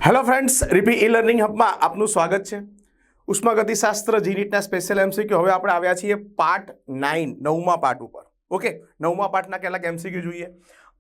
Hello friends, રીપી e learning હબમાં આપનું સ્વાગત છે। ઉષ્માગતિશાસ્ત્ર જીનીટના સ્પેશિયલ એમસીક્યુ હવે આપણે આવ્યા છીએ પાર્ટ 9 નવમા પાર્ટ ઉપર। ઓકે, નવમા પાર્ટના કેટલાક એમસીક્યુ જોઈએ।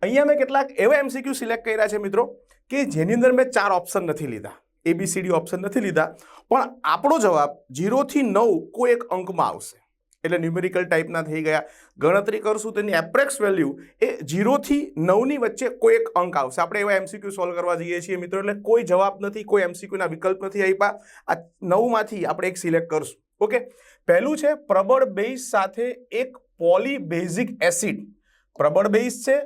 અહીંયા મેં કેટલાક એવા એમસીક્યુ સિલેક્ટ કર્યા છે મિત્રો કે જેની અંદર મેં 4 ઓપ્શન નથી લીધા, ABCD ઓપ્શન નથી લીધા, પણ આપણો જવાબ 0 થી 9 કોઈ એક અંકમાં આવશે। એટલે ન્યુમેરિકલ ટાઈપના થઈ ગયા। ગણતરી કરશું તેની એપ્રેક્સ વેલ્યુ એ 0 થી 9 ની વચ્ચે કોઈ એક અંક આવશે। આપણે એવા એમસીક્યુ સોલ્વ કરવા જઈએ છીએ મિત્રો, એટલે કોઈ જવાબ નથી, કોઈ એમસીક્યુના વિકલ્પ નથી આપ્યા। આ 9 માંથી આપણે એક સિલેક્ટ કરશું। ઓકે, પહેલું છે પ્રબળ બેઝ સાથે એક પોલીબેઝિક એસિડ। પ્રબળ બેઝ છે,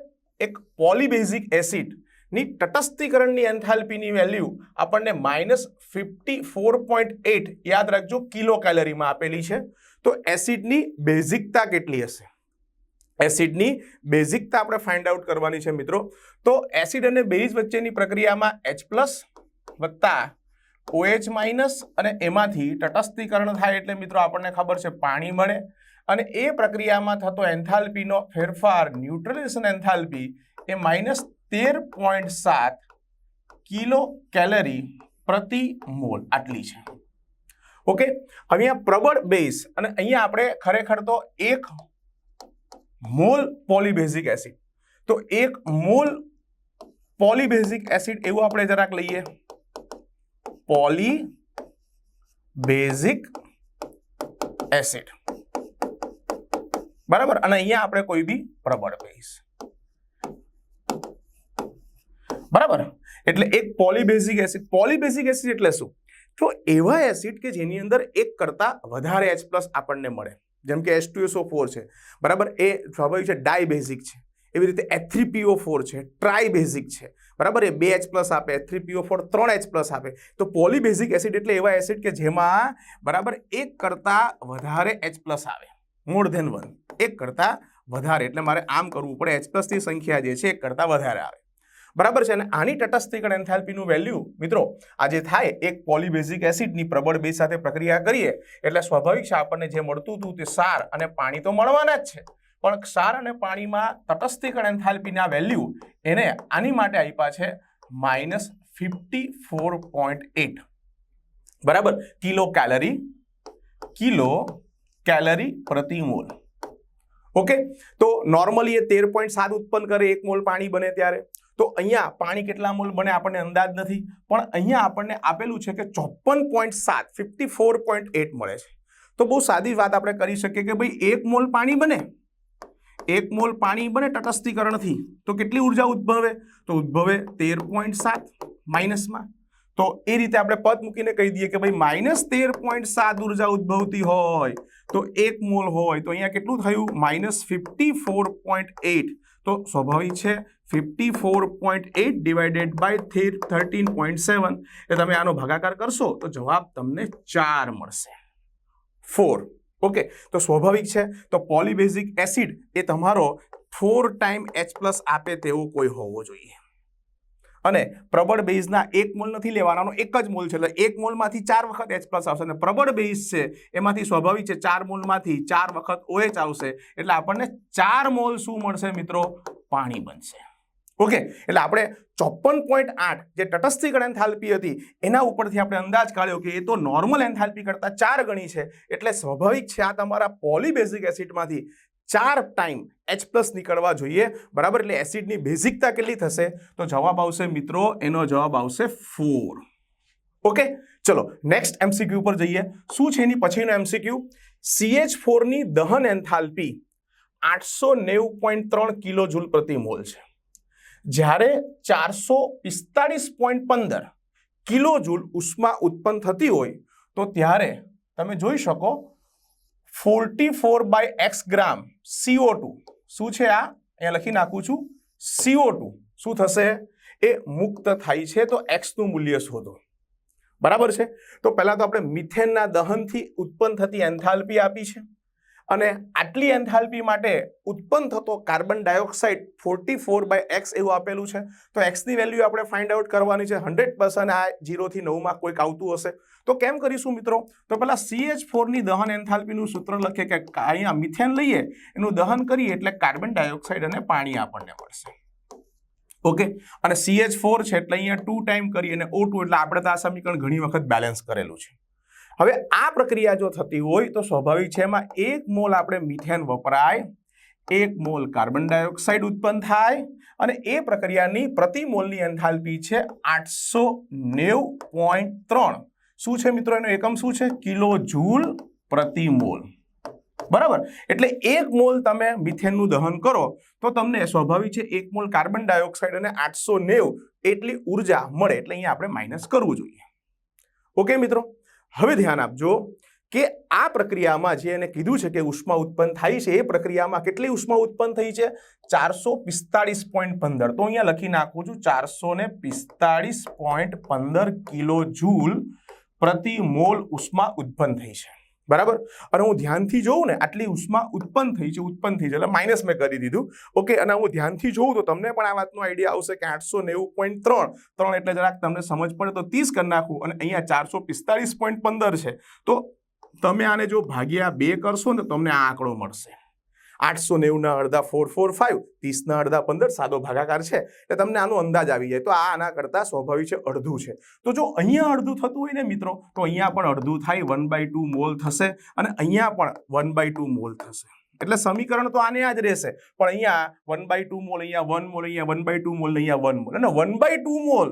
એક પોલીબેઝિક એસિડ ની તટસ્થીકરણની એન્થાલ્પીની વેલ્યુ આપણને -54.8 યાદ રાખજો કિલો કેલરીમાં આપેલી છે। તો એસિડની બેઝિકતા કેટલી હશે? એસિડની બેઝિકતા આપણે ફાઇન્ડ આઉટ કરવાની છે મિત્રો। તો એસિડ અને બેઝ વચ્ચેની પ્રક્રિયામાં H+ વત્તા OH- અને એમાંથી તટસ્થીકરણ થાય એટલે મિત્રો આપણને ખબર છે પાણી મળે, અને એ પ્રક્રિયામાં થતો એન્થાલ્પીનો ફેરફાર ન્યુટ્રલાઇઝેશન એન્થાલ્પી એ -13.7 કિલો કેલરી પ્રતિ મોલ આટલી છે। ઓકે, અહીંયા પ્રબળ બેઝ અને અહીંયા આપણે ખરેખર તો 1 મોલ પોલીબેઝિક એસિડ, તો 1 મોલ પોલીબેઝિક એસિડ એવું આપણે જરાક લઈએ, પોલીબેઝિક એસિડ, બરાબર। અને અહીંયા આપણે કોઈ બી પ્રબળ બેઝ, બરાબર। એટલે એક પોલીબેઝિક એસિડ, પોલીબેઝિક એસિડ એટલે શું? તો એવા એસિડ કે જેની અંદર એક કરતા વધારે H+ આપણને મળે, જેમ કે H2SO4 છે, બરાબર, એ સ્વાભાવિક છે ડાયબેઝિક છે। એવી રીતે H3PO4 છે, ટ્રાયબેઝિક છે, બરાબર, એ 2H+ આપે, H3PO4 3H+ આપે। તો પોલીબેઝિક એસિડ એટલે એવા એસિડ કે જેમાં બરાબર એક કરતા વધારે H+ આવે, મોર ધેન 1, એક કરતા વધારે, એટલે મારે આમ કરવું પડે, H+ ની સંખ્યા જે છે એક કરતા વધારે આવે, બરાબર છે। અને આની તટસ્થીકરણ એન્થાલ્પીનું વેલ્યુ મિત્રો આ જે થાય, એક પોલીબેઝિક એસિડની પ્રબળ બેઝ સાથે પ્રક્રિયા કરીએ એટલે સ્વાભાવિક છે આપણને જે મળતું હતું તે ક્ષાર અને પાણી તો મળવાના જ છે, પણ ક્ષાર અને પાણીમાં તટસ્થીકરણ એન્થાલ્પીના વેલ્યુ એને આની માટે આપ્યા છે -54.8, બરાબર, કિલો કેલરી પ્રતિ મોલ। ઓકે, તો નોર્મલી એ 13.7 ઉત્પન્ન કરે 1 મોલ પાણી બને ત્યારે। તો અહીંયા પાણી કેટલા મોલ બને આપણને અંદાજ નથી, પણ અહીંયા આપણને આપેલું છે કે 54.7 54.8 મળે છે। તો બહુ સાદી વાત આપણે કરી શકીએ કે ભાઈ 1 મોલ પાણી બને, 1 મોલ પાણી બને તટસ્થીકરણથી, તો કેટલી ઉર્જા ઉદ્ભવે? તો ઉદ્ભવે 13.7 માઇનસમાં। તો એ રીતે આપણે પદ મૂકીને કહી દઈએ કે ભાઈ -13.7 ઉર્જા ઉદ્ભવતી હોય તો 1 મોલ હોય તો અહીંયા કેટલું થયું? -54.8। તો સ્વાભાવિક છે 54.8 ડિવાઇડેડ બાય 13.7, એટલે તમે આનો ભાગાકાર કરશો તો જવાબ તમને 4 મળશે, 4। ઓકે, તો સ્વાભાવિક છે તો પોલીબેઝિક એસિડ એ તમારો 4 ટાઈમ H+ આપે તેવો કોઈ હોવો જોઈએ। અને પ્રબળ બેઝના 1 મોલ નથી લેવાનો, 1 જ મોલ છે, એટલે 1 મોલમાંથી 4 વખત H+ આવશે, અને પ્રબળ બેઝ છે એમાંથી સ્વાભાવિક છે 4 મોલમાંથી 4 વખત OH આવશે, એટલે આપણને 4 મોલ શું મળશે મિત્રો? પાણી બનશે। ઓકે, એટલે આપણે 54.8 જે તટસ્થીકરણ એન્થાલ્પી હતી એના ઉપરથી આપણે અંદાજ કાઢ્યો કે એ તો નોર્મલ એન્થાલ્પી કરતા 4 ગણી છે, એટલે સ્વાભાવિક છે આ તમારા પોલીબેઝિક એસિડમાંથી 4 ટાઈમ H+ નીકળવા જોઈએ, બરાબર। એટલે એસિડની બેઝિકતા કેટલી થશે? તો જવાબ આવશે મિત્રો, એનો જવાબ આવશે 4। ઓકે, ચલો નેક્સ્ટ એમસીક્યુ પર જઈએ। શું છે એની પછીનો એમસીક્યુ? CH4 ની દહન એન્થાલ્પી 890.3 કિલો જૂલ પ્રતિ મોલ છે, જ્યારે 445.15 કિલો જૂલ ઉષ્મા ઉત્પન્ન થતી હોય તો ત્યારે તમે જોઈ શકો 44/x ગ્રામ CO2 શું છે? આ અહીંયા લખી નાખું છું, CO2 શું થશે? એ મુક્ત થાય છે। તો x નું મૂલ્ય શોધો, બરાબર છે। તો પહેલા તો આપણે મિથેનના દહનથી ઉત્પન્ન થતી એન્થાલ્પી આપી છે, અને આટલી એન્થાલ્પી માટે ઉત્પન્ન થતો કાર્બન ડાયોક્સાઇડ 44/x એવું આપેલું છે। તો x ની વેલ્યુ આપણે ફાઇન્ડ આઉટ કરવાની છે। 100% આ 0 થી 9 માં કોઈક આવતું હશે તો કેમ કરીશું મિત્રો? તો પહેલા CH4 ની દહન એન્થાલ્પીનું સૂત્ર લખીએ કે અહીંયા મિથેન લઈએ, એનું દહન કરીએ એટલે કાર્બન ડાયોક્સાઇડ અને પાણી આપણને મળશે, ઓકે, અને CH4 છે એટલે અહીંયા 2 ટાઈમ કરી અને O2 એટલે આપણે તો આ સમીકરણ ઘણી વખત બેલેન્સ કરેલું છે. હવે આ પ્રક્રિયા જો થતી હોય તો સ્વાભાવિક છે એમાં 1 મોલ આપણે મિથેન વપરાય, 1 મોલ કાર્બન ડાયોક્સાઇડ ઉત્પન્ન થાય અને એ પ્રક્રિયાની પ્રતિ મોલની એન્થાલ્પી છે 890.3. શું છે મિત્રો એનો એકમ શું છે? કિલો જૂલ પ્રતિ મોલ. બરાબર, એટલે 1 મોલ તમે મિથેનનું દહન કરો તો તમને સ્વાભાવિક છે 1 મોલ કાર્બન ડાયોક્સાઇડ અને 890 એટલી ઉર્જા મળે, એટલે અહીંયા આપણે માઇનસ કરવું જોઈએ. ઓકે મિત્રો, હવે ધ્યાન આપજો કે આ પ્રક્રિયામાં જે એને કીધું છે કે ઉષ્મા ઉત્પન્ન થાય છે, એ પ્રક્રિયામાં કેટલી ઉષ્મા ઉત્પન્ન થઈ છે? 445.15. તો અહીંયા લખી નાખું છું 445.15 કિલો જૂલ પ્રતિ મોલ ઉષ્મા ઉત્પન્ન થઈ છે. બરાબર, અને હું ધ્યાનથી જોઉં ને આટલી ઉષ્મા ઉત્પન્ન થઈ છે એટલે માઇનસ મેં કરી દીધું. ઓકે, અને હું ધ્યાનથી જોઉં તો તમને પણ આ વાતનો આઈડિયા આવશે કે 890.3 એટલે જરાક તમને સમજ પડે તો 30 કરી નાખું અને અહીંયા 445.15 છે. તો તમે આને જો ભાગ્યા 2 કરશો ને તમને આ આંકડો મળશે. 890 ના અડધા 445, 30 ના અડધા 15, સાદો ભાગાકાર છે એટલે તમને આનો અંદાજ આવી જાય. તો આ આના કરતા સ્વાભાવિક છે અડધું છે. તો જો અહીંયા અડધું થતું હોય ને મિત્રો તો અહીંયા પણ અડધું થાય, 1/2 મોલ થશે અને અહીંયા પણ 1/2 મોલ થશે. એટલે સમીકરણ તો આને આ જ રહેશે, પણ અહીંયા 1/2 મોલ, અહીંયા 1 મોલ, અહીંયા 1/2 મોલ, અહીંયા 1 મોલ અને 1/2 મોલ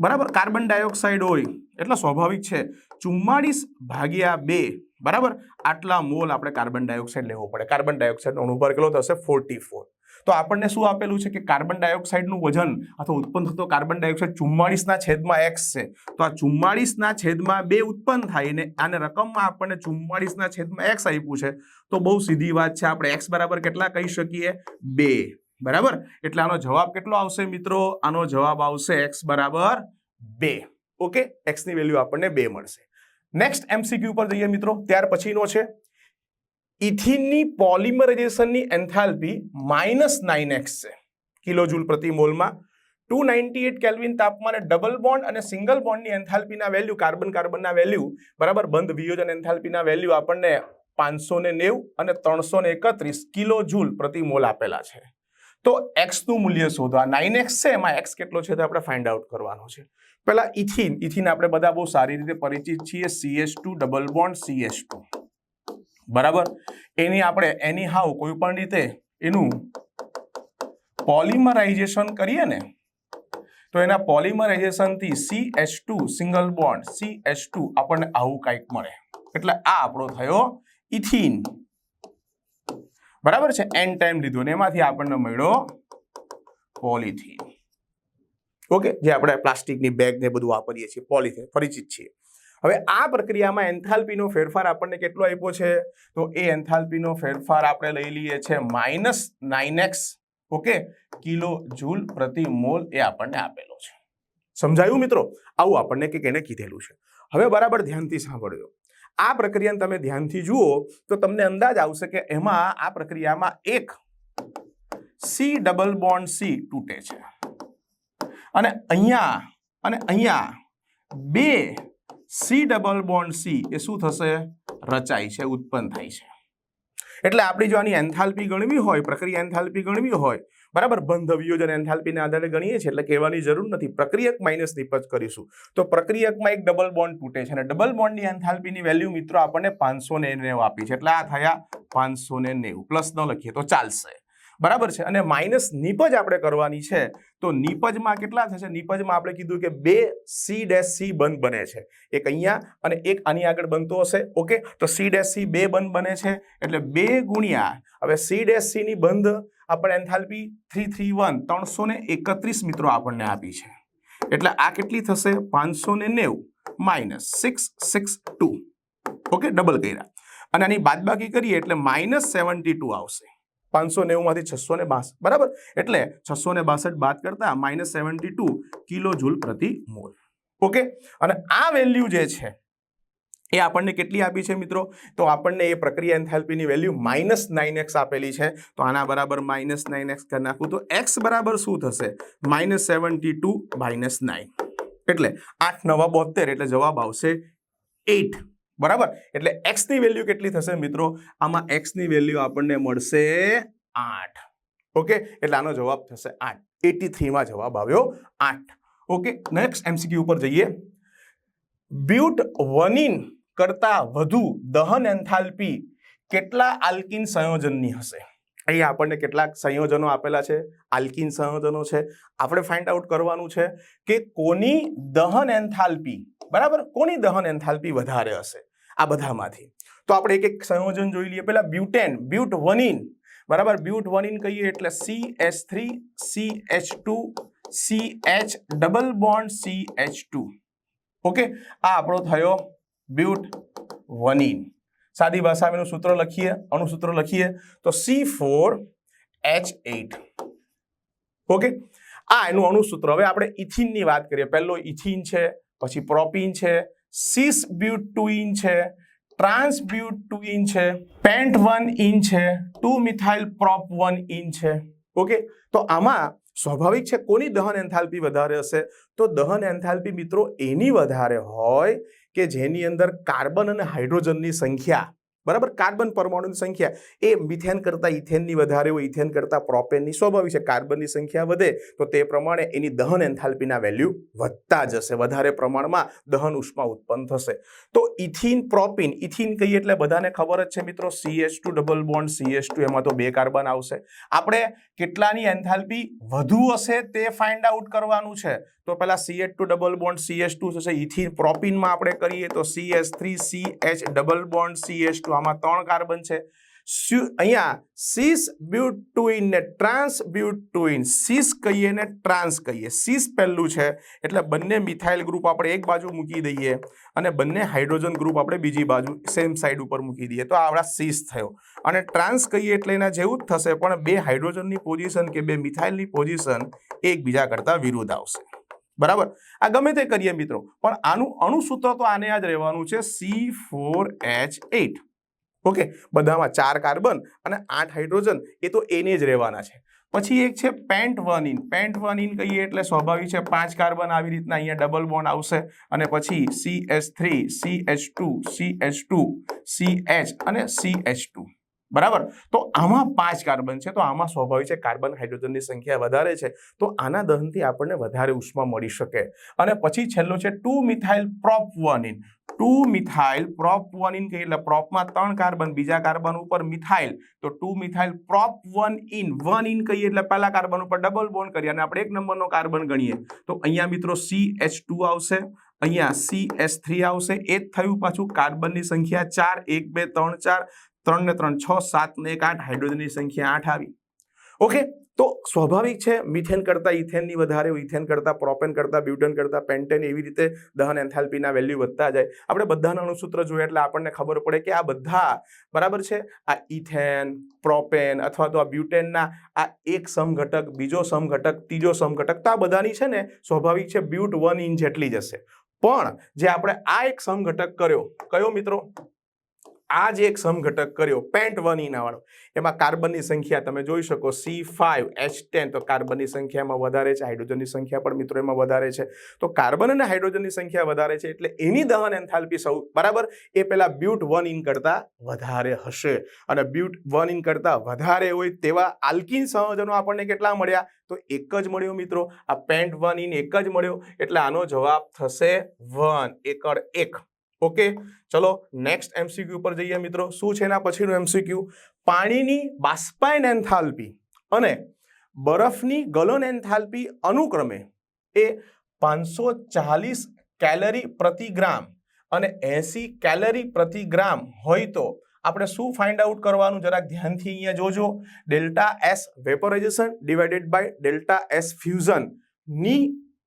બરાબર કાર્બન ડાયોક્સાઇડ હોય એટલે સ્વાભાવિક છે 44/2 બરાબર આટલા મોલ આપણે કાર્બન ડાયોક્સાઇડ લેવો પડે. કાર્બન ડાયોક્સાઇડનો અણુભાર કેટલો થશે? 44. તો આપણને શું આપેલું છે કે કાર્બન ડાયોક્સાઇડનું વજન અથવા ઉત્પન્ન થતો કાર્બન ડાયોક્સાઇડ 44/x છે. તો આ 44/2 ઉત્પન્ન થાય અને આને રકમમાં આપણને 44/x આપ્યું છે. તો બહુ સીધી વાત છે, આપણે x બરાબર કેટલા કહી શકીએ? 2. બરાબર, એટલે આનો જવાબ કેટલો આવશે મિત્રો? આનો જવાબ આવશે x બરાબર 2. ઓકે, x ની વેલ્યુ આપણને 2 મળશે. નેક્સ્ટ MCQ પર જઈએ મિત્રો. ત્યાર પછીનો છે ઇથિનની પોલિમરાઇઝેશનની એન્થાલ્પી -9x છે કિલોજૂલ પ્રતિ મોલમાં. 298 કેલ્વિન તાપમાને ડબલ બોન્ડ અને સિંગલ બોન્ડની એન્થાલ્પીના વેલ્યુ, કાર્બન કાર્બનના વેલ્યુ બરાબર, બંધ વિયોજન એન્થાલ્પીના વેલ્યુ આપણને 590 અને 331 કિલોજૂલ પ્રતિ મોલ આપેલા છે. તો x નું મૂલ્ય શોધો. આ 9x છે, એમાં x કેટલો છે તો આપણે ફાઇન્ડ આઉટ કરવાનો છે. પહેલા ઇથિન આપણે બધા બહુ સારી રીતે પરિચિત છીએ. CH2 ડબલ બોન્ડ CH2 બરાબર, એની આપણે એની હાવ કોઈ પણ રીતે એનું પોલિમરાઇઝેશન કરીએ ને તો એના પોલિમરાઇઝેશનથી CH2 સિંગલ બોન્ડ CH2 આપણને આવું કંઈક મળે. એટલે આ આપણો થયો ઇથિન. બરાબર છે, n ટાઈમ લીધો ને એમાંથી આપણને મળ્યો પોલિથીન. ઓકે, જે આપણે પ્લાસ્ટિકની બેગ ને બધું વાપરીએ છીએ, પોલિથીન પરિચિત છીએ. હવે આ પ્રક્રિયામાં એન્થાલ્પીનો ફેરફાર આપણને કેટલો આપ્યો છે? તો એ એન્થાલ્પીનો ફેરફાર આપણે લઈ લઈએ છે -9x. ઓકે, કિલો જૂલ પ્રતિ મોલ એ આપણને આપેલો છે. સમજાયું મિત્રો? આવું આપણને કે એને કીધેલું છે. હવે બરાબર ધ્યાનથી સાંભળજો. આ પ્રક્રિયાને તમે ધ્યાનથી જુઓ તો તમને અંદાજ આવશે કે એમાં આ પ્રક્રિયામાં એક C ડબલ બોન્ડ C તૂટે છે અને અહીંયા 2 C ડબલ બોન્ડ C એ શું થશે? રચાય છે, ઉત્પન્ન થાય છે. એટલે આપણી જો આની એન્થાલ્પી ગણવી હોય, પ્રક્રિયા એન્થાલ્પી ગણવી હોય બરાબર, બંધ વિયોજન એન્થાલ્પીના આધારે ગણીએ છીએ એટલે કહેવાની જરૂર નથી, પ્રક્રિયક માઇનસ નિપજ કરીશું. તો પ્રક્રિયકમાં એક ડબલ બોન્ડ તૂટે છે અને ડબલ બોન્ડની એન્થાલ્પીની વેલ્યુ મિત્રો આપણને 590 આપી છે. એટલે આ થયા 590, પ્લસ ન લખીએ તો ચાલશે. બરાબર છે, અને માઇનસ નિપજ આપણે કરવાની છે. તો નિપજમાં કેટલા થશે? નિપજમાં આપણે કીધું કે 2 C' બંધ બને છે, એક અહીંયા અને એક આની આગળ બનતો હશે. ઓકે, તો C' 2 બંધ બને છે એટલે 2 ગુણ્યા હવે C' ની બંધ આપણે એન્થાલ્પી 331 મિત્રો આપણને આપી છે. એટલે આ કેટલી થશે? 590 -662. ઓકે, ડબલ કર્યા અને આની બાદબાકી કરીએ એટલે -72 આવશે. 590 માંથી 662 બરાબર, એટલે 662 બાદ કરતા -72 કિલો જૂલ પ્રતિ મોલ. ઓકે, અને આ વેલ્યુ જે છે એ આપણને કેટલી આપી છે મિત્રો? તો આપણને એ પ્રક્રિયા એન્થાલ્પીની વેલ્યુ -9x આપેલી છે. તો આના બરાબર -9x કરી નાખું તો x બરાબર શું થશે? -72 - 9 એટલે 8 × 9 = 72 એટલે જવાબ આવશે 8. બરાબર, એટલે x ની વેલ્યુ કેટલી થશે મિત્રો? આમાં x ની વેલ્યુ આપણને મળશે 8. ઓકે, એટલે આનો જવાબ થશે 8. 83 માં જવાબ આવ્યો 8. ઓકે, નેક્સ્ટ એમસીક્યુ ઉપર જઈએ. બ્યુટ વનીન કરતા વધુ દહન એન્થાલ્પી કેટલા આલ્કીન સંયોજનની હશે? અહીંયા આપણને કેટલાક સંયોજનો આપેલા છે, આલ્કીન સંયોજનો છે. આપણે ફાઇન્ડ આઉટ કરવાનું છે કે કોની દહન એન્થાલ્પી, બરાબર, કોની દહન એન્થાલ્પી વધારે હશે આ બધામાંથી. તો આપણે એક એક સંયોજન જોઈ લઈએ. પહેલા બ્યુટેન, બ્યુટ વનીન, બરાબર, બ્યુટ વનીન કહીએ એટલે CH3 CH2 CH double bond CH2. Okay, આ આપણો થયો બ્યુટ વનીન. સાદી ભાષામાં એનું સૂત્ર લખીએ, અણુસૂત્ર લખીએ તો C4H8. ઓકે, આ એનું અણુસૂત્ર. હવે આપણે ઇથિનની વાત કરીએ. પહેલો ઇથિન છે, પછી પ્રોપીન છે, સિસ બ્યુટુઇન છે, ટ્રાન્સ બ્યુટુઇન છે, પેન્ટ 1 છે, 2 મિથાઇલ પ્રોપ 1 છે. ઓકે, તો આમાં સ્વાભાવિક છે કોની દહન એન્થાલ્પી વધારે હશે? તો દહન એન્થાલ્પી મિત્રો એની વધારે હોય કે જેની અંદર કાર્બન અને હાઇડ્રોજનની સંખ્યા, બરાબર, કાર્બન પરમાણુની સંખ્યા એ મિથેન કરતા ઇથેનની વધારે હોય, ઇથેન કરતા પ્રોપેનની. સ્વાભાવિક છે કાર્બનની સંખ્યા વધે તો તે પ્રમાણે એની દહન એન્થાલ્પીના વેલ્યુ વધતા જશે, વધારે પ્રમાણમાં દહન ઉષ્મા ઉત્પન્ન થશે. તો ઇથિન પ્રોપીન, ઇથિન કહીએ એટલે બધાને ખબર જ છે મિત્રો, CH2 ડબલ બોન્ડ CH2, એમાં તો 2 કાર્બન આવશે. આપણે કેટલાની એન્થાલ્પી વધુ હશે તે ફાઇન્ડ આઉટ કરવાનું છે. તો પહેલા CH2 ડબલ બોન્ડ CH2 થશે. ઇથિન પ્રોપીનમાં આપણે કરીએ તો CH3 CH double bond CH2, આમાં 3 કાર્બન છે. અહીંયા સિસ બ્યુટુઇન ને ટ્રાન્સ બ્યુટુઇન, સિસ કહીએ ને ટ્રાન્સ કહીએ. સિસ પહેલું છે એટલે બંને મિથાઇલ ગ્રુપ આપણે એક બાજુ મૂકી દઈએ અને બંને હાઇડ્રોજન ગ્રુપ આપણે બીજી બાજુ સેમ સાઈડ ઉપર મૂકી દઈએ, તો આપણા સિસ થયો. અને ટ્રાન્સ કહીએ એટલે એના જેવું જ થશે, પણ 2 હાઇડ્રોજનની પોઝિશન કે 2 મિથાઇલની પોઝિશન એકબીજા કરતા વિરુદ્ધ આવશે. બરાબર, આ ગમે તે કરીએ મિત્રો, પણ આનું અણુસૂત્ર તો આને યાદ રહેવાનું છે, C4H8. ઓકે, બધામાં 4 કાર્બન અને 8 હાઇડ્રોજન, એ તો એને જ રહેવાના છે. પછી એક છે પેન્ટ 1. પેન્ટ 1 કહીએ એટલે સ્વાભાવિક છે 5 કાર્બન આવી રીતના અહીંયા ડબલ બોન્ડ આવશે, અને પછી CH3 CH2 CH2 CH અને CH2. બરાબર, તો આમાં 5 કાર્બન છે, તો આમાં સ્વાભાવિક છે કાર્બન હાઇડ્રોજનની સંખ્યા વધારે છે, તો આના દહનથી આપણને વધારે ઉષ્મા મળી શકે. અને પછી છેલ્લો છે 2 મિથાઇલ પ્રોપ 1. 2 મિથાઇલ પ્રોપ 1 કહીએ એટલે પ્રોપમાં 3 કાર્બન, બીજા કાર્બન ઉપર મિથાઇલ, તો 2 મિથાઇલ પ્રોપ 1 કહીએ એટલે પહેલા કાર્બન ઉપર ડબલ બોન્ડ કરીએ અને આપણે 1 નંબરનો કાર્બન ગણીએ તો અહીંયા મિત્રો CH2 આવશે, અહીંયા CH3 આવશે. એ જ થયું પાછું કાર્બનની સંખ્યા 4, 1 2 3 4, 3 ને 3 6, 7 ને 1 8, હાઇડ્રોજનની સંખ્યા 8 આવી. ઓકે, તો સ્વાભાવિક છે મિથેન કરતા ઇથેનની વધારે, ઇથેન કરતા પ્રોપેન કરતા બ્યુટેન કરતા પેન્ટેન, એવી રીતે દહન એન્થાલ્પીના વેલ્યુ વધતા જાય. આપણે બધાના અણુસૂત્ર જોઈએ એટલે આપણને ખબર પડે કે આ બધા, બરાબર છે, આ ઇથેન, પ્રોપેન અથવા તો આ બ્યુટેનના આ એક સમઘટક, બીજો સમઘટક, ત્રીજો સમઘટક, તો આ બધાની છે ને સ્વાભાવિક છે બ્યુટ 1 જેટલી જ હશે. પણ જે આપણે આ એક સમઘટક કર્યો, કયો મિત્રો? આ જે એક સમઘટક કર્યો પેન્ટ 1 વાળો, એમાં કાર્બનની સંખ્યા તમે જોઈ શકો C5H10, તો કાર્બનની સંખ્યામાં વધારે છે, હાઇડ્રોજનની સંખ્યા પણ મિત્રો એમાં વધારે છે. તો કાર્બન અને હાઇડ્રોજનની સંખ્યા વધારે છે એટલે એની દહન એન્થાલ્પી સૌ, બરાબર, એ પેલા બ્યુટ 1 કરતા વધારે હશે. અને બ્યુટ 1 કરતા વધારે હોય તેવા આલ્કીન સંયોજનો આપણને કેટલા મળ્યા? તો એક જ મળ્યો મિત્રો, આ પેન્ટ 1 એક જ મળ્યો, એટલે આનો જવાબ થશે 1, એકડ 1. ઓકે, ચલો નેક્સ્ટ એમસીક્યુ પર જઈએ મિત્રો. શું છે એના પછીનું એમસીક્યુ? પાણીની બાષ્પાયન એન્થાલ્પી અને બરફની ગલન એન્થાલ્પી અનુક્રમે એ 540 કેલરી પ્રતિ ગ્રામ અને 80 કેલરી પ્રતિ ગ્રામ હોય તો આપણે શું ફાઇન્ડ આઉટ કરવાનું? જરાક ધ્યાનથી અહીંયા જોજો. Delta S vaporisation divided by delta S fusion ની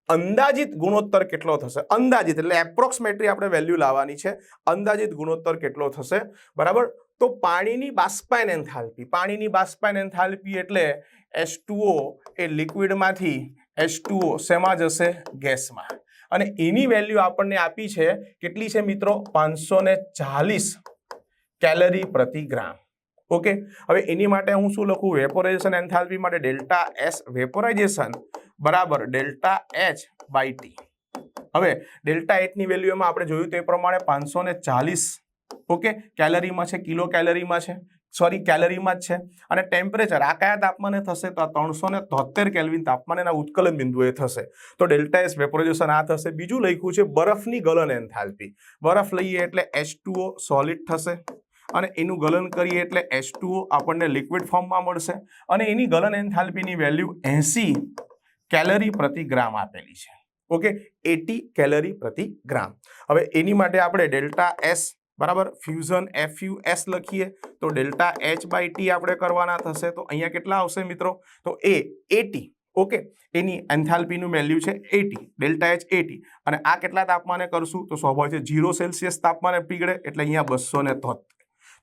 અંદાજિત ગુણોત્તર કેટલો થશે? અંદાજિત એટલે એપ્રોક્સિમેટલી આપણે વેલ્યુ લાવવાની છે. અંદાજિત ગુણોત્તર કેટલો થશે? બરાબર, તો પાણીની બાષ્પાયન એન્થાલ્પી, પાણીની બાષ્પાયન એન્થાલ્પી એટલે H2O એ લિક્વિડમાંથી H2O શેમાં જશે? ગેસમાં. અને એની વેલ્યુ આપણને આપી છે કેટલી છે મિત્રો? 540 કેલરી પ્રતિ ગ્રામ. ઓકે, હવે એની માટે હું શું લખું? વેપોરાઇઝેશન એન્થાલ્પી માટે ડેલ્ટા એસ વેપોરાઇઝેશન બરાબર ડેલ્ટા H બાય T. હવે ડેલ્ટા H ની વેલ્યુ એમાં આપણે જોયું તે પ્રમાણે 540 ઓકે કેલરીમાં છે, કિલો કેલરીમાં છે. સોરી કેલરીમાં જ છે, અને ટેમ્પરેચર આ કયા તાપમાને થશે તો આ 373 કેલ્વિન તાપમાને એના ઉત્કલન બિંદુએ થશે. તો ડેલ્ટા એસ વેપોરાઇઝેશન આ થશે. બીજું લખ્યું છે બરફની ગલન એન્થાલ્પી. બરફ લઈએ એટલે H2O સોલિડ થશે, અને એનું ગલન કરીએ એટલે H2O આપણને લિક્વિડ ફોર્મમાં મળશે, અને એની ગલન એન્થાલ્પીની વેલ્યુ 80 કેલરી પ્રતિ ગ્રામ આપેલી છે. ઓકે, 80 કેલરી પ્રતિ ગ્રામ. હવે એની માટે આપણે ડેલ્ટા એસ બરાબર ફ્યુઝન FUS લખીએ તો ડેલ્ટા H/T આપણે કરવાના થશે. તો અહીંયા કેટલા આવશે મિત્રો? તો એ 80. ઓકે, એની એન્થાલ્પીનું વેલ્યુ છે 80, ડેલ્ટા H 80, અને આ કેટલા તાપમાને કરશું તો સ્વાભાવિક છે 0 સેલ્સિયસ તાપમાને પીગળે, એટલે અહીંયા 273.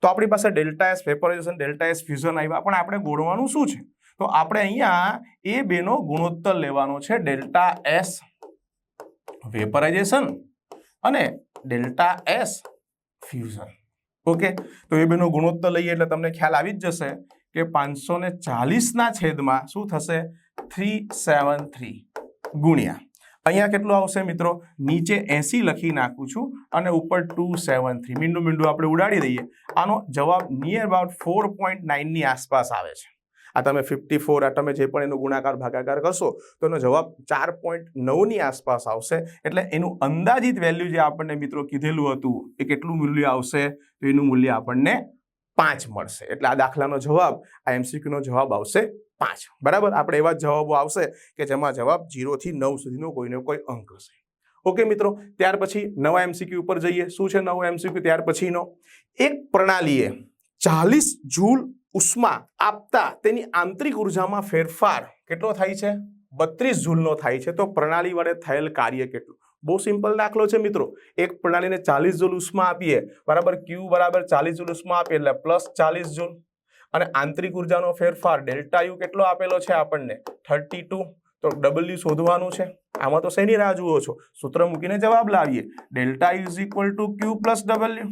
તો આપણી પાસે delta S vaporisation, delta S fusion આવ્યા, પણ આપણે ગોળવાનું શું છે? તો આપણે અહીંયા એ બેનો ગુણોત્તર લેવાનો છે, ડેલ્ટા એસ વેપોરાઇઝેશન અને ડેલ્ટા એસ ફ્યુઝન. ઓકે, તો એ બેનો ગુણોત્તર લઈએ એટલે તમને ખ્યાલ આવી જ જશે કે 540 છેદમાં શું થશે? 373 ગુણ્યા અહીંયા કેટલું આવશે મિત્રો? નીચે 80 લખી નાખું છું અને ઉપર 273. મીંડું આપણે ઉડાડી દઈએ. આનો જવાબ નિયર અબાઉટ 4.9 ની આસપાસ આવે છે. આ તમે 54 આ તમે જે પણ એનો ગુણાકાર ભાગાકાર કરશો તો એનો જવાબ 4.9 ની આસપાસ આવશે. એટલે એનું અંદાજિત વેલ્યુ જે આપણને મિત્રો કીધેલું હતું એ કેટલું મૂલ્ય આવશે? તો એનું મૂલ્ય આપણને 5 મળશે. એટલે આ દાખલાનો જવાબ, આ MCQ નો જવાબ આવશે 5. બરાબર, આપણે એવા જવાબો આવશે કે જેમાં જવાબ 0 થી 9 સુધીનો કોઈનો કોઈ અંક હશે. ઓકે મિત્રો, ત્યાર પછી નવા MCQ ઉપર જઈએ. શું છે નવો MCQ? ત્યાર પછીનો, એક પ્રણાલીએ 40 જૂલ ઉષ્મા આપતા તેની આંતરિક ઉર્જામાં ફેરફાર કેટલો થાય છે? 32 જૂલનો થાય છે. તો પ્રણાલી વડે થયેલ કાર્ય કેટલું? બહુ સિમ્પલ દાખલો છે મિત્રો. એક પ્રણાલીને 40 જૂલ ઉષ્મા આપીએ, બરાબર, Q બરાબર 40 જૂલ ઉષ્મા આપીએ એટલે પ્લસ 40 જૂલ, અને આંતરિક ઉર્જાનો ફેરફાર ડેલ્ટા યુ કેટલો આપેલો છે આપણને? 32. તો W શોધવાનું છે. આમાં તો શેની રાહ જુઓ છો? સૂત્ર મૂકીને જવાબ લાવીએ. Delta you is equal to Q plus W,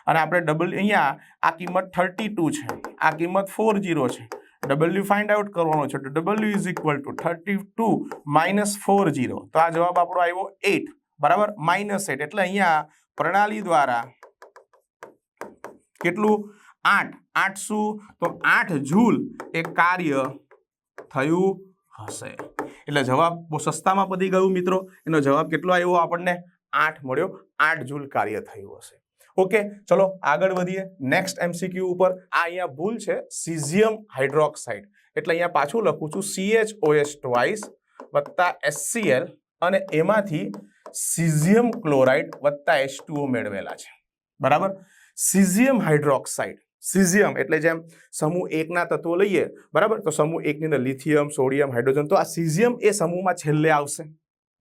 અને આપણે W અહીંયા આ કિંમત 32 છે, આ કિંમત 40 છે. W ફાઇન્ડ આઉટ કરવાનો છે, તો W is equal to 32 minus 40. તો આ જવાબ આપણો આવ્યો 8, બરાબર, -8. એટલે અહીંયા પ્રણાલી દ્વારા કેટલું? 8 શું? તો 8 જૂલ એ કાર્ય થયું હશે. એટલે જવાબ બહુ સસ્તામાં પડી ગયું મિત્રો. એનો જવાબ કેટલો આવ્યો આપણને? 8 મળ્યો. 8 જૂલ કાર્ય થયું હશે. ઓકે, ચલો આગળ વધીએ નેક્સ્ટ MCQ ઉપર. આ અહીંયા ભૂલ છે, સીઝિયમ હાઇડ્રોક્સાઇડ, એટલે અહીંયા પાછું લખું છું CHOS ટ્વાઇસ વત્તા HCl, અને એમાંથી સીઝિયમ ક્લોરાઇડ વત્તા H2O મેળવેલા છે. બરાબર, સીઝિયમ હાઇડ્રોક્સાઇડ. સીઝિયમ એટલે જેમ સમૂહ 1 ના તત્વો લઈએ, બરાબર, તો સમૂહ 1 ની અંદર લિથિયમ, સોડિયમ, હાઇડ્રોજન, તો આ સીઝિયમ એ સમૂહમાં છેલ્લે આવશે.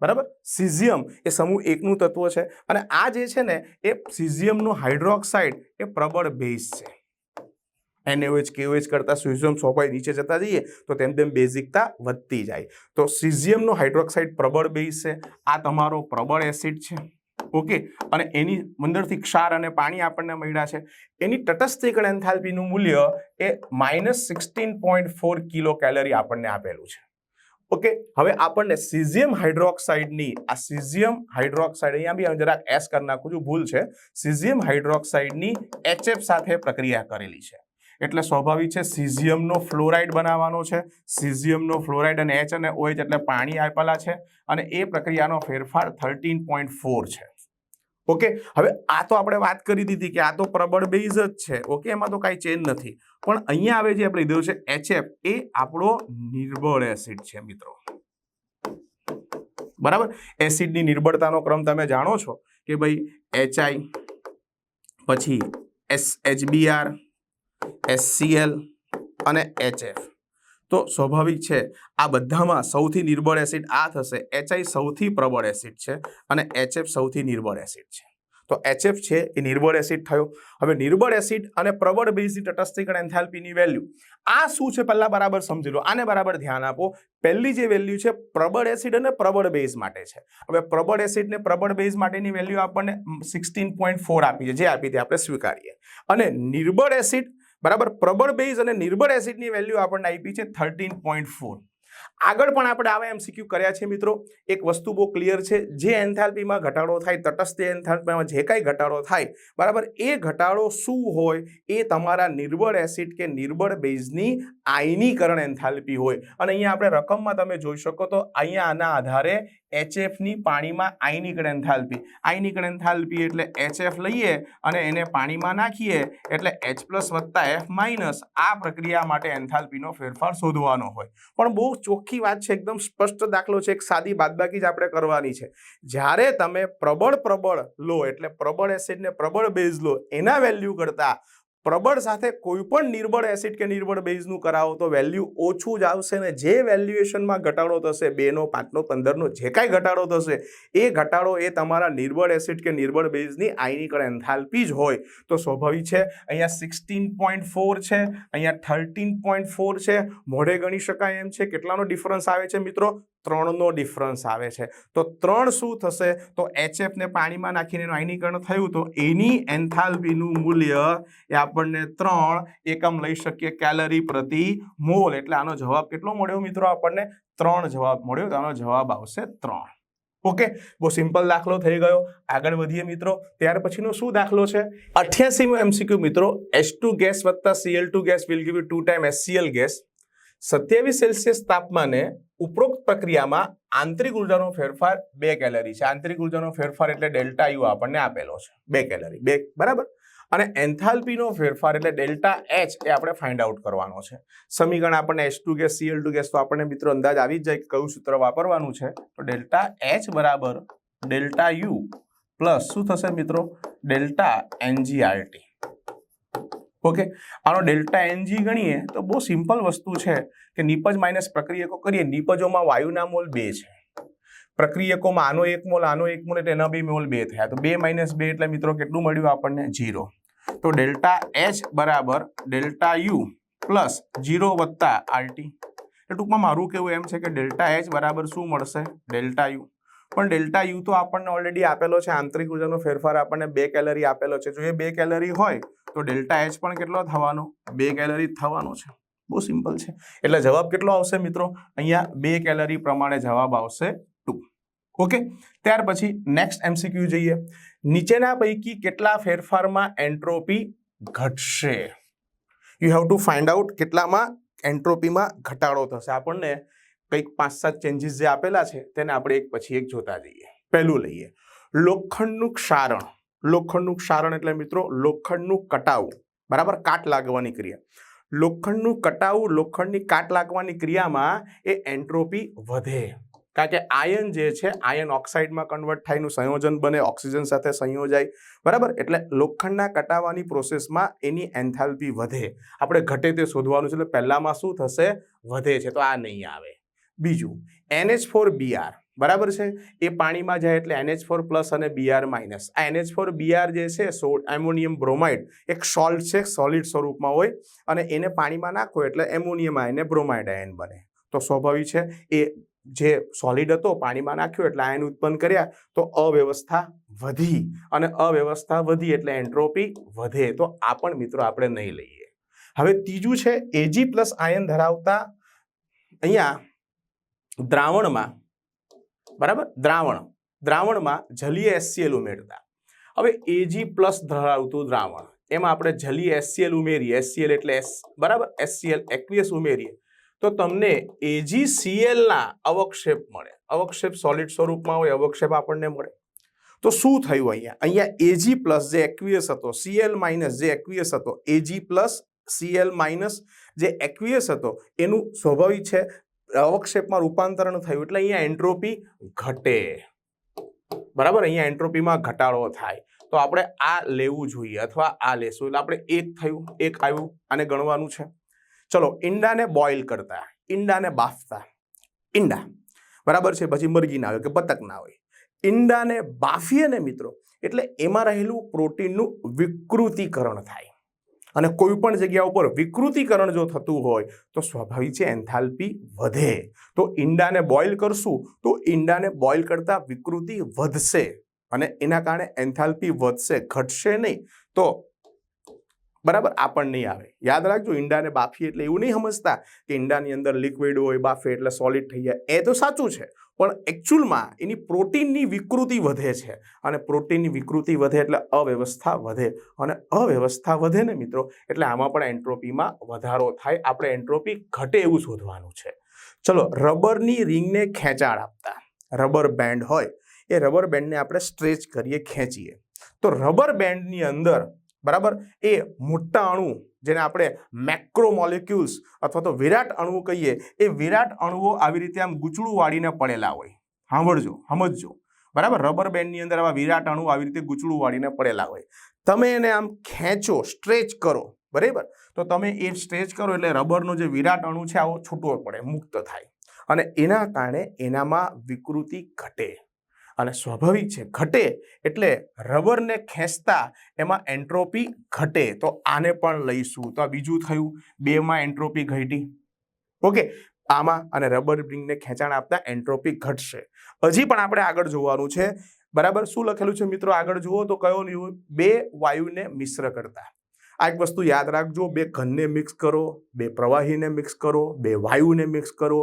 બરાબર, સીઝિયમ એ સમૂહ 1 નું તત્વ છે, અને આ જે છે ને એ સીઝિયમનું હાઇડ્રોક્સાઇડ એ પ્રબળ બેઝ છે. NaOH KOH કરતા સીઝિયમ સ્વભાવ નીચે જતા જઈએ તો તેમ તેમ બેઝિકતા વધતી જાય. તો સીઝિયમનો હાઇડ્રોક્સાઇડ પ્રબળ બેઝ છે. આ તમારો પ્રબળ એસિડ છે. ઓકે, અને એની અંદરથી ક્ષાર અને પાણી આપણને મળ્યા છે. એની તટસ્થીકરણ એન્થાલ્પીનું મૂલ્ય એ -16.4 કિલો કેલરી આપણને આપેલું છે. ઓકે, હવે આપણને સીઝિયમ હાઇડ્રોક્સાઇડની, આ સીઝિયમ હાઇડ્રોક્સાઇડ અહીંયા બી જરાક એસ કરી નાખું છું, ભૂલ છે. સીઝિયમ હાઇડ્રોક્સાઇડની HF સાથે પ્રક્રિયા કરેલી છે, એટલે સ્વાભાવિક છે સીઝિયમનો ફ્લોરાઇડ બનાવવાનો છે. સીઝિયમનો ફ્લોરાઇડ અને H અને OH એટલે પાણી આપેલા છે, અને એ પ્રક્રિયાનો ફેરફાર 13.4 છે. ઓકે, હવે આ તો આપણે વાત કરી દીધી કે આ તો પ્રબળ બેઝ જ છે. ઓકે, એમાં તો કાંઈ ચેન્જ નથી. પણ અહીંયા આવે જે આપણે લીધું છે HF, એ આપણો નિર્બળ એસિડ છે મિત્રો. બરાબર, એસિડની નિર્બળતાનો ક્રમ તમે જાણો છો કે ભાઈ HI, પછી HBr, HCl અને HF. તો સ્વાભાવિક છે આ બધામાં સૌથી નિર્બળ એસિડ આ થશે. HI સૌથી પ્રબળ એસિડ છે અને HF સૌથી નિર્બળ એસિડ છે. તો HF છે એ નિર્બળ એસિડ થયો. હવે નિર્બળ એસિડ અને પ્રબળ બેઝની તટસ્થીકરણ એન્થાલ્પીની વેલ્યુ આ શું છે પહેલા બરાબર સમજી લો. આને બરાબર ધ્યાન આપો. પહેલી જે વેલ્યુ છે પ્રબળ એસિડ અને પ્રબળ બેઝ માટે છે. હવે પ્રબળ એસિડ ને પ્રબળ બેઝ માટેની વેલ્યુ આપણને 16.4 આપી છે, જે આપી તે આપણે સ્વીકારીએ. અને નિર્બળ એસિડ બરાબર પ્રબળ બેઝ અને નિર્બળ એસિડની વેલ્યુ આપણને આપી છે 13.4. આગળ પણ આપણે આવા એમસીક્યુ કર્યા છે મિત્રો. એક વસ્તુ બહુ ક્લિયર છે, જે એન્થાલ્પીમાં ઘટાડો થાય, તટસ્થ એન્થાલ્પીમાં જે કાંઈ ઘટાડો થાય, બરાબર, એ ઘટાડો શું હોય, એ તમારા નિર્બળ એસિડ કે નિર્બળ બેઝની આયનીકરણ એન્થાલ્પી હોય. અને અહીંયા આપણે રકમમાં તમે જોઈ શકો તો અહીંયા આના આધારે HF ની પાણીમાં આયનીકરણ એન્થાલ્પી એટલે HF લઈએ અને એને પાણીમાં નાખીએ એટલે H+ + F- આ પ્રક્રિયા માટે એન્થાલ્પીનો ફેરફાર શોધવાનો હોય. પણ બહુ ચોખ્ખી વાત છે, એકદમ સ્પષ્ટ દાખલો છે, એક સાદી બાદબાકી જ આપણે કરવાની છે. જ્યારે તમે પ્રબળ લો એટલે પ્રબળ એસિડ ને પ્રબળ બેઝ લો, એના વેલ્યુ કરતા પ્રબળ સાથે કોઈ પણ નિર્બળ એસિડ કે નિર્બળ બેઝનું કરાવો તો વેલ્યુ ઓછું જ આવશે ને જે વેલ્યુએશનમાં ઘટાડો થશે 2 નો 5 નો 15 નો જે કાંઈ ઘટાડો થશે એ ઘટાડો એ તમારા નિર્બળ એસિડ કે નિર્બળ બેઝની આયનીકરણ એન્થાલ્પી જ હોય. તો સ્વાભાવિક છે અહીંયા 16.4 છે, અહીંયા 13.4 છે, મોઢે ગણી શકાય એમ છે. કેટલાનો ડિફરન્સ આવે છે મિત્રો? 3 નો ડિફરન્સ આવે છે. તો 3 શું થશે? તો HF ને પાણીમાં નાખીને આયનીકરણ થયું તો એની એન્થાલ્પીનું મૂલ્ય એ આપણને 3 એકમ લઈ શકીએ કેલરી પ્રતિ મોલ. એટલે આનો જવાબ કેટલો મળ્યો મિત્રો? આપણને 3 જવાબ મળ્યો. તો આનો જવાબ આવશે 3. ઓકે, બહુ સિમ્પલ દાખલો થઈ ગયો. આગળ વધીએ મિત્રો. ત્યાર પછીનો શું દાખલો છે? 88મો એમસીક્યુ મિત્રો. H2 ગેસ વત્તા Cl2 gas will give you 2 time HCl gas. 27 Celsius તાપમાને ઉપરોક્ત પ્રક્રિયામાં આંતરિક ઉર્જાનો ફેરફાર 2 કેલરી છે. આંતરિક ઉર્જાનો ફેરફાર એટલે ડેલ્ટા યુ આપણને આપેલો છે, 2 કેલરી, 2, બરાબર. અને એન્થાલ્પીનો ફેરફાર એટલે ડેલ્ટા H એ આપણે ફાઇન્ડ આઉટ કરવાનો છે. સમીકરણ આપણને H2 ગેસ Cl2 ગેસ તો આપણને મિત્રો અંદાજ આવી જ જાય કે કયું સૂત્ર વાપરવાનું છે. તો ડેલ્ટા H બરાબર ડેલ્ટા યુ પ્લસ શું થશે મિત્રો? Delta NgRT. ઓકે, આનો ડેલ્ટા NG ગણીએ તો બહુ સિમ્પલ વસ્તુ છે કે નિપજ માઇનસ પ્રક્રિયકો કરીએ. નિપજોમાં વાયુના મોલ 2 છે, પ્રક્રિયકોમાં આનો 1 મોલ આનો 1 મોલ એટલે એના 2 મોલ 2 થયા. તો 2 - 2 એટલે મિત્રો કેટલું મળ્યું આપણને? 0. તો ડેલ્ટા H બરાબર ડેલ્ટા યુ પ્લસ 0 વત્તા RT. એટલે ટૂંકમાં મારું કેવું એમ છે કે ડેલ્ટા H બરાબર શું મળશે? Delta you. પણ ડેલ્ટા યુ તો આપણને ઓલરેડી આપેલો છે. આંતરિક ઉર્જાનો ફેરફાર આપણને 2 કેલરી આપેલો છે. જો એ 2 કેલરી હોય તો ડેલ્ટા H પણ કેટલો થવાનો? 2 કેલરી થવાનો છે. બહુ સિમ્પલ છે. એટલે જવાબ કેટલો આવશે મિત્રો? અહીંયા 2 કેલરી પ્રમાણે જવાબ આવશે 2. ઓકે, ત્યાર પછી નેક્સ્ટ એમસીક્યુ જોઈએ. નીચેના પૈકી કેટલા ફેરફારમાં એન્ટ્રોપી ઘટશે? You have to find out કેટલામાં એન્ટ્રોપીમાં ઘટાડો થશે. આપણને કંઈક 5-7 ચેન્જીસ જે આપેલા છે તેને આપણે એક પછી એક જોતા જઈએ. પહેલું લઈએ લોખંડનું ક્ષારણ. લોખંડનું ક્ષારણ એટલે મિત્રો લોખંડનું કટાવું, બરાબર, કાટ લાગવાની ક્રિયા. લોખંડનું કટાવું, લોખંડની કાટ લાગવાની ક્રિયામાં એ એન્ટ્રોપી વધે. કારણ કે આયન જે છે આયન ઓક્સાઇડમાં કન્વર્ટ થાય, એનું સંયોજન બને, ઓક્સિજન સાથે સંયોજાય, બરાબર. એટલે લોખંડના કટાવાની પ્રોસેસમાં એની એન્થાલ્પી વધે. આપણે ઘટે તે શોધવાનું છે. એટલે પહેલામાં શું થશે? વધે છે. તો આ નહીં આવે. બીજું NH4Br, બરાબર છે, એ પાણીમાં જાય એટલે NH4+ અને Br-. આ NH4Br જે છે એમોનિયમ બ્રોમાઇડ એક સોલ્ટ છે, સોલિડ સ્વરૂપમાં હોય અને એને પાણીમાં નાખો એટલે એમોનિયમ આયન ને બ્રોમાઇડ આયન બને. તો સ્વાભાવિક છે એ જે સોલિડ હતો પાણીમાં નાખ્યો એટલે આયન ઉત્પન્ન કર્યા તો અવ્યવસ્થા વધી અને અવ્યવસ્થા વધી એટલે એન્ટ્રોપી વધે. તો આ પણ મિત્રો આપણે નહીં લઈએ. હવે ત્રીજું છે Ag+ આયન ધરાવતા અહીંયા દ્રાવણમાં, બરાબર, દ્રાવણમાં જલીય HCl ઉમેરતા. હવે Ag+ ધરાવતું દ્રાવણ, એમાં આપણે જલીય HCl ઉમેરીએ, HCl એટલે બરાબર HCl એક્વિયસ ઉમેરીએ તો તમને AgCl ના અવક્ષેપ મળે. અવક્ષેપ સોલિડ સ્વરૂપમાં હોય, અવક્ષેપ આપણને મળે. તો શું થયું અહીંયા? અહીંયા Ag+ જે એક્વિયસ હતો, Cl- જે એક્વિયસ હતો, Ag+ Cl- જે એક્વિયસ હતો એનું સ્વાભાવિક છે અવક્ષેપમાં રૂપાંતરણ થયું એટલે અહીંયા એન્ટ્રોપી ઘટે, બરાબર. અહીંયા એન્ટ્રોપીમાં ઘટાડો થાય. તો આપણે આ લેવું જોઈએ અથવા આ લેશું. એટલે આપણે 1 થયું, 1 આવ્યું, આને ગણવાનું છે. ચલો, ઈંડાને બોઇલ કરતા, ઈંડાને બાફતા, ઈંડા, બરાબર છે, પછી મરઘી ના હોય કે બતક ના હોય, ઈંડાને બાફીએ ને મિત્રો એટલે એમાં રહેલું પ્રોટીનનું વિકૃતિકરણ થાય. અને કોઈ પણ જગ્યા ઉપર વિકૃતિકરણ જો થતું હોય તો સ્વાભાવિક છે એન્થાલ્પી વધે. તો ઈંડાને બોઇલ કરશું તો ઈંડાને બોઇલ કરતા વિકૃતિ વધશે અને એના કારણે એન્થાલ્પી વધશે, ઘટશે નહીં. તો બરાબર આ પણ નહીં આવે. યાદ રાખજો, ઈંડાને બાફીએ એટલે એવું નહીં સમજતા કે ઈંડાની અંદર લિક્વિડ હોય, બાફે એટલે સોલિડ થઈ જાય. એ તો સાચું છે, પણ એકચ્યુઅલમાં એની પ્રોટીનની વિકૃતિ વધે છે, અને પ્રોટીનની વિકૃતિ વધે એટલે અવ્યવસ્થા વધે, અને અવ્યવસ્થા વધે ને મિત્રો એટલે આમાં પણ એન્ટ્રોપીમાં વધારો થાય. આપણે એન્ટ્રોપી ઘટે એવું શોધવાનું છે. ચલો, રબરની રિંગને ખેંચાણ આપતા રબર બેન્ડ હોય, એ રબર બેન્ડને આપણે સ્ટ્રેચ કરીએ, ખેંચીએ, તો રબર બેન્ડની અંદર બરાબર એ મોટા અણુ જેને આપણે મેક્રોમોલિક્યુલ્સ અથવા તો વિરાટ અણુ કહીએ, એ વિરાટ અણુઓ આવી રીતે આમ ગૂંચળું વાળીને પડેલા હોય. સમજજો બરાબર. રબર બેન્ડની અંદર આવા વિરાટ અણુ આવી રીતે ગૂંચળું વાળીને પડેલા હોય. તમે એને આમ ખેંચો, સ્ટ્રેચ કરો, બરાબર, તો તમે એ સ્ટ્રેચ કરો એટલે રબરનો જે વિરાટ અણુ છે આવો છૂટવો પડે, મુક્ત થાય, અને એના કારણે એનામાં વિકૃતિ ઘટે. અને સ્વાભાવિક છે, ઘટે એટલે રબરને ખેંચતા એમાં એન્ટ્રોપી ઘટે. તો આને પણ લઈશું. તો આ બીજું થયું, 2માં એન્ટ્રોપી ઘટી. ઓકે, આમાં અને રબર રિંગને ખેંચાણ આપતા એન્ટ્રોપી ઘટશે. હજી પણ આપણે આગળ જોવાનું છે, બરાબર. શું લખેલું છે મિત્રો? આગળ જુઓ તો કયો નિયમ? 2 વાયુને મિશ્ર કરતા. આ એક વસ્તુ યાદ રાખજો, 2 ઘનને મિક્સ કરો, 2 પ્રવાહીને મિક્સ કરો, 2 વાયુને મિક્સ કરો.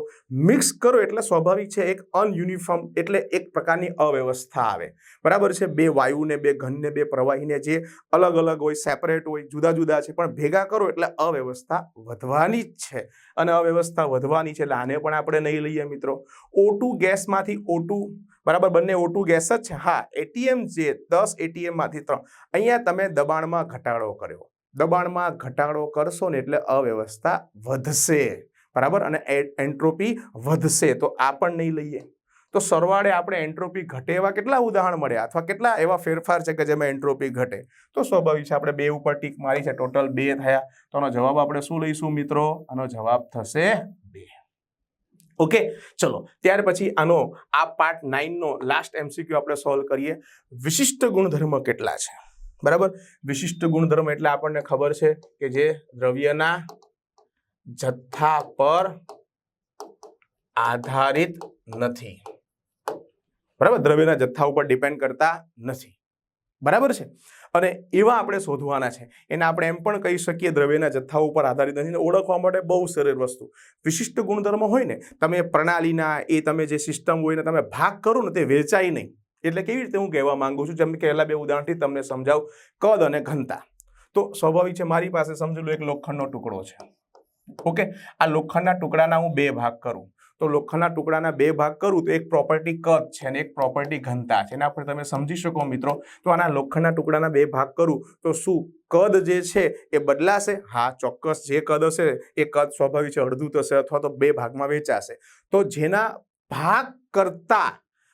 મિક્સ કરો એટલે સ્વાભાવિક છે એક અનયુનિફોર્મ એટલે એક પ્રકારની અવ્યવસ્થા આવે, બરાબર છે. 2 વાયુને, 2 ઘનને, 2 પ્રવાહીને જે અલગ અલગ હોય, સેપરેટ હોય, જુદા જુદા છે, પણ ભેગા કરો એટલે અવ્યવસ્થા વધવાની જ છે, અને અવ્યવસ્થા વધવાની છે એટલે આને પણ આપણે નહીં લઈએ મિત્રો. O2 ગેસમાંથી O2, બરાબર, બંને O2 ગેસ જ છે. હા, એટીએમ જે 10 એટીએમમાંથી 3, અહીંયા તમે દબાણમાં ઘટાડો કર્યો. દબાણમાં ઘટાડો કરશો ને એટલે અવ્યવસ્થા વધશે, બરાબર, અને એન્ટ્રોપી વધશે. તો આ પણ નહીં લઈએ. તો સરવાળે આપણે એન્ટ્રોપી ઘટે એવા કેટલા ઉદાહરણ મળ્યા, અથવા કેટલા એવા ફેરફાર છે કે જેમાં એન્ટ્રોપી ઘટે? તો સ્વાભાવિક છે, આપણે 2 ઉપર ટીક મારી છે, ટોટલ 2 થયા. તો આનો જવાબ આપણે શું લઈશું મિત્રો? આનો જવાબ થશે 2. ઓકે, ચલો ત્યાર પછી આનો આ પાર્ટ 9 નો લાસ્ટ MCQ આપણે સોલ્વ કરીએ. વિશિષ્ટ ગુણધર્મ કેટલા છે? બરાબર, વિશિષ્ટ ગુણધર્મ એટલે આપણને ખબર છે કે જે દ્રવ્યના જથ્થા પર આધારિત નથી, બરાબર, દ્રવ્યના જથ્થા ઉપર ડિપેન્ડ કરતા નથી, બરાબર છે. અને એવા આપણે શોધવાના છે. એને આપણે એમ પણ કહી શકીએ દ્રવ્યના જથ્થા ઉપર આધારિત નથી. ઓળખવા માટે બહુ સરળ વસ્તુ, વિશિષ્ટ ગુણધર્મ હોય ને, તમે પ્રણાલીના એ તમે જે સિસ્ટમ હોય ને તમે ભાગ કરો ને તે વેચાય નહીં. એટલે કેવી રીતે હું કહેવા માંગુ છું, જેમ કે પહેલા 2 ઉદાહરણથી તમને સમજાવું, કદ અને ઘનતા. તો સ્વાભાવિક છે, મારી પાસે સમજી લો એક લોખંડનો ટુકડો છે. ઓકે, આ લોખંડના ટુકડાના હું 2 ભાગ કરું, તો લોખંડના ટુકડાના 2 ભાગ કરું તો એક પ્રોપર્ટી કદ છે અને એક પ્રોપર્ટી ઘનતા છે. એના પર તમે સમજી શકો મિત્રો. તો આના લોખંડના ટુકડાના 2 ભાગ કરું તો શું કદ જે છે એ બદલાશે? હા, ચોક્કસ. જે કદ હશે એ કદ સ્વાભાવિક છે અડધું થશે અથવા તો 2 ભાગમાં વેચાશે. તો જેના ભાગ કરતા,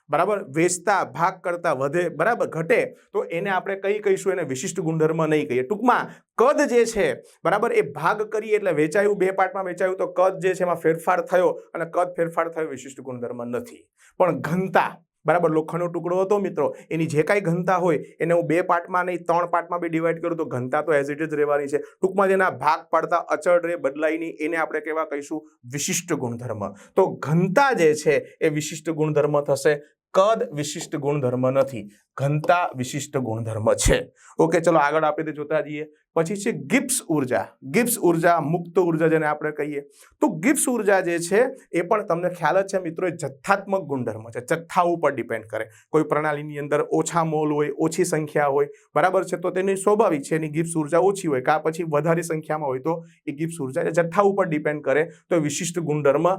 બરાબર, વેચતા ભાગ કરતા વધે, બરાબર, ઘટે, તો એને આપણે કઈ કહીશું? એને વિશિષ્ટ ગુણધર્મ નહીં કહીએ. ટૂંકમાં કદ જે છે, બરાબર, એ ભાગ કરીએ એટલે વેચાયું, 2 પાર્ટમાં વેચાયું, તો કદ જે છે એમાં ફેરફાર થયો, અને કદ ફેરફાર થયો વિશિષ્ટ ગુણધર્મ નથી. પણ ઘનતા, બરાબર, લોખંડનો ટુકડો હતો મિત્રો, એની જે કાંઈ ઘનતા હોય એને હું 2 પાર્ટમાં નહીં 3 પાર્ટમાં બી ડિવાઈડ કરું તો ઘનતા તો એઝ ઇટ ઇઝ રહેવાની છે. ટૂંકમાં જેના ભાગ પાડતા અચળ રહે, બદલાય નહીં, એને આપણે કેવા કહીશું? વિશિષ્ટ ગુણધર્મ. તો ઘનતા જે છે એ વિશિષ્ટ ગુણધર્મ થશે. કદ વિશિષ્ટ ગુણધર્મ નથી, ઘનતા વિશિષ્ટ ગુણધર્મ છે. ઓકે, ચલો આગળ આપણે જોતા જઈએ. પછી છે ગિબ્સ ઉર્જા. ગિબ્સ ઉર્જા, મુક્ત ઉર્જા જેને આપણે કહીએ. તો ગિબ્સ ઉર્જા જે છે એ પણ તમને ખ્યાલ જ છે મિત્રો, એ જથ્થાત્મક ગુણધર્મ છે, જથ્થા ઉપર ડિપેન્ડ કરે. કોઈ પ્રણાલીની અંદર ઓછા મોલ હોય, ઓછી સંખ્યા હોય, બરાબર છે, તો તેની સ્વાભાવિક છે એની ગિબ્સ ઉર્જા ઓછી હોય, કાં પછી વધારે સંખ્યામાં હોય તો એ ગિબ્સ ઉર્જા જથ્થા ઉપર ડિપેન્ડ કરે, તો વિશિષ્ટ ગુણધર્મ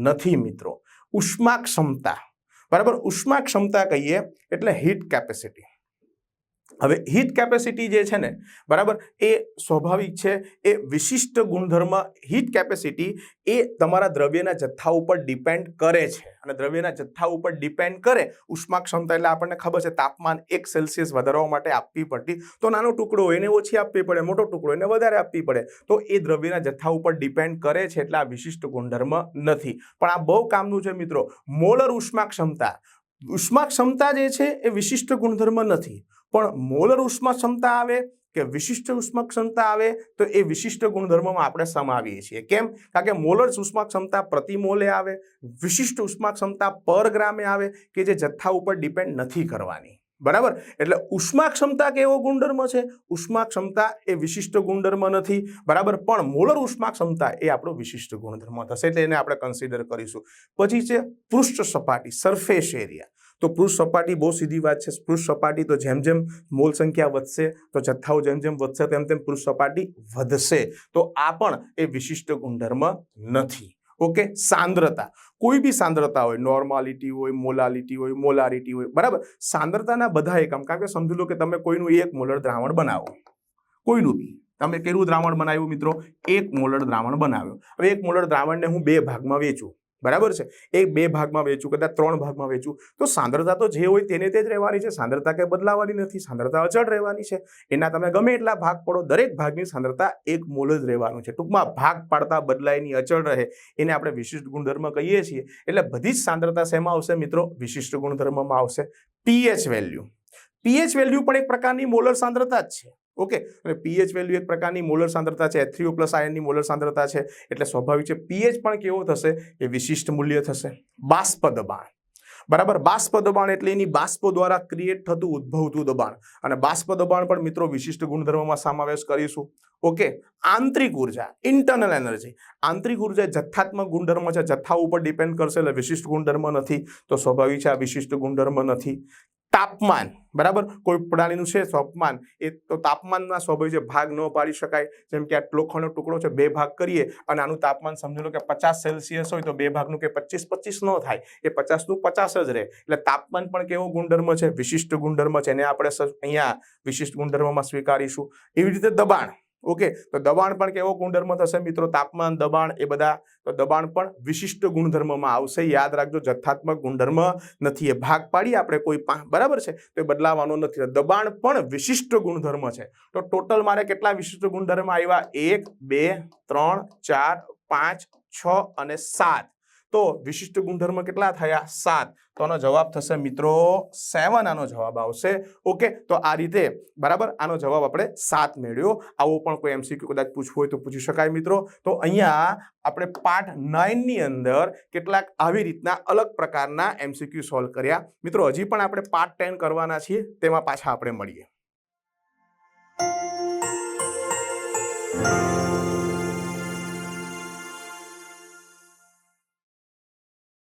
નથી મિત્રો. ઉષ્મા ક્ષમતા, બરાબર, ઉષ્મા ક્ષમતા કહીએ એટલે હીટ કેપેસિટી. હવે હીટ કેપેસિટી જે છે ને, બરાબર, એ સ્વાભાવિક છે એ વિશિષ્ટ ગુણધર્મ. હીટ કેપેસિટી એ તમારા દ્રવ્યના જથ્થા ઉપર ડિપેન્ડ કરે છે, અને દ્રવ્યના જથ્થા ઉપર ડિપેન્ડ કરે. ઉષ્મા ક્ષમતા એટલે આપણને ખબર છે તાપમાન 1 સેલ્સિયસ વધારવા માટે આપવી પડતી, તો નાનો ટુકડો હોય એને ઓછી આપવી પડે, મોટો ટુકડો એને વધારે આપવી પડે, તો એ દ્રવ્યના જથ્થા ઉપર ડિપેન્ડ કરે છે, એટલે આ વિશિષ્ટ ગુણધર્મ નથી. પણ આ બહુ કામનું છે મિત્રો. મોલર ઉષ્મા ક્ષમતા, ઉષ્મા ક્ષમતા જે છે એ વિશિષ્ટ ગુણધર્મ નથી, પણ મોલર ઉષ્મા ક્ષમતા આવે કે વિશિષ્ટ ઉષ્મા ક્ષમતા આવે તો એ વિશિષ્ટ ગુણધર્મમાં આપણે સમાવીએ છીએ. કેમ? કારણ કે મોલર ઉષ્મા ક્ષમતા પ્રતિ મોલે આવે, વિશિષ્ટ ઉષ્મા ક્ષમતા પર ગ્રામે આવે, કે જે જથ્થા ઉપર ડિપેન્ડ નથી કરવાની. બરાબર, એટલે ઉષ્મા ક્ષમતા કેવો ગુણધર્મ છે? ઉષ્મા ક્ષમતા એ વિશિષ્ટ ગુણધર્મ નથી, બરાબર, પણ મોલર ઉષ્મા ક્ષમતા એ આપણો વિશિષ્ટ ગુણધર્મ થશે, એટલે એને આપણે કન્સિડર કરીશું. પછી છે પૃષ્ઠ સપાટી, સરફેસ એરિયા. તો પૃષ્ઠ સપાટી બહુ સીધી વાત છે. પૃષ્ઠ સપાટી તો જેમ જેમ મોલ સંખ્યા વધશે તો જથ્થાઓ જેમ જેમ વધશે તેમ તેમ પૃષ્ઠ સપાટી વધશે. તો આ પણ એ વિશિષ્ટ ગુણધર્મ નથી. ઓકે, સાંદ્રતા, કોઈ બી સાંદ્રતા હોય, નોર્માલિટી હોય, મોલાલિટી હોય, મોલારિટી હોય, બરાબર, સાંદ્રતાના બધા એકમ, કારણ કે સમજી લો કે તમે કોઈનું 1 મોલર દ્રાવણ બનાવો, કોઈનું બી તમે કેવું દ્રાવણ બનાવ્યું મિત્રો? 1 મોલર દ્રાવણ બનાવ્યું. હવે 1 મોલર દ્રાવણને હું 2 ભાગમાં વેચું, બરાબર છે, એ 2 ભાગમાં વેચું, કદાચ 3 ભાગમાં વેચું, તો સાંદ્રતા તો જે હોય તેને તે જ રહેવાની છે. સાંદ્રતા કંઈ બદલાવાની નથી, સાંદ્રતા અચળ રહેવાની છે. એના તમે ગમે એટલા ભાગ પાડો, દરેક ભાગની સાંદ્રતા 1 મોલ જ રહેવાનું છે. ટૂંકમાં ભાગ પાડતા બદલાયની અચળ રહે, એને આપણે વિશિષ્ટ ગુણધર્મ કહીએ છીએ. એટલે બધી જ સાંદ્રતા શેમાં આવશે મિત્રો? વિશિષ્ટ ગુણધર્મમાં આવશે. પીએચ વેલ્યુ, પીએચ વેલ્યુ પણ એક પ્રકારની મોલર સાંદ્રતા જ છે. ઓકે, અને પીએચ વેલ્યુ એક પ્રકારની મોલર સાંદ્રતા છે, H3O પ્લસ આયનની મોલર સાંદ્રતા છે, એટલે સ્વાભાવિક છે પીએચ પણ કેવો થશે? એ વિશિષ્ટ મૂલ્ય થશે. બાષ્પ દબાણ, બરાબર, બાષ્પ દબાણ એટલે એની બાષ્પો દ્વારા ક્રિએટ થતું ઉદ્ભવતું દબાણ, અને બાષ્પ દબાણ પણ મિત્રો વિશિષ્ટ ગુણધર્મમાં સમાવેશ કરીશું. ઓકે, આંતરિક ઉર્જા, ઇન્ટરનલ એનર્જી, આંતરિક ઉર્જા જથ્થાત્મક ગુણધર્મ છે, જથ્થા ઉપર ડિપેન્ડ કરશે, એટલે વિશિષ્ટ ગુણધર્મ નથી. તો સ્વાભાવિક છે આ વિશિષ્ટ ગુણધર્મ નથી. તાપમાન, બરાબર, કોઈ પ્રાણીનું છે તાપમાન, એ તો તાપમાનના સ્વાભાવિક છે ભાગ ન પાડી શકાય. જેમ કે આ લોખંડનો ટુકડો છે, 2 ભાગ કરીએ અને આનું તાપમાન સમજી લો કે 50 સેલ્સિયસ હોય, તો 2 ભાગનું કે 25 ન થાય, એ 50 નું 50 જ રહે. એટલે તાપમાન પણ કેવો ગુણધર્મ છે? વિશિષ્ટ ગુણધર્મ છે, એને આપણે અહીંયા વિશિષ્ટ ગુણધર્મમાં સ્વીકારીશું. એવી રીતે દબાણ. ઓકે, તો દબાણ પણ કેવો ગુણધર્મ થશે મિત્રો? તાપમાન, દબાણ, એ બધા, તો દબાણ પણ વિશિષ્ટ ગુણધર્મમાં આવશે. યાદ રાખજો, જથ્થાત્મક ગુણધર્મ નથી, એ ભાગ પાડીએ આપણે કોઈ, બરાબર છે, તો એ બદલાવાનો નથી. દબાણ પણ વિશિષ્ટ ગુણધર્મ છે. તો ટોટલ મારે કેટલા વિશિષ્ટ ગુણધર્મ આવ્યા? 1, 2, 3, 4, 5, 6 અને 7. તો વિશિષ્ટ ગુણધર્મ કેટલા થયા? 7. તો આનો જવાબ થશે મિત્રો 7. આનો જવાબ આવશે. ઓકે, તો આ રીતે, બરાબર, આનો જવાબ આપણે 7 મેળવ્યો. આવો પણ કોઈ MCQ કદાચ પૂછવું હોય તો પૂછી શકાય મિત્રો. તો અહીંયા આપણે પાર્ટ 9 ની અંદર કેટલાક આવી રીતના અલગ પ્રકારના MCQ સોલ્વ કર્યા. મિત્રો હજી પણ આપણે પાર્ટ 10 કરવાના છીએ, તેમાં પાછા આપણે મળીએ.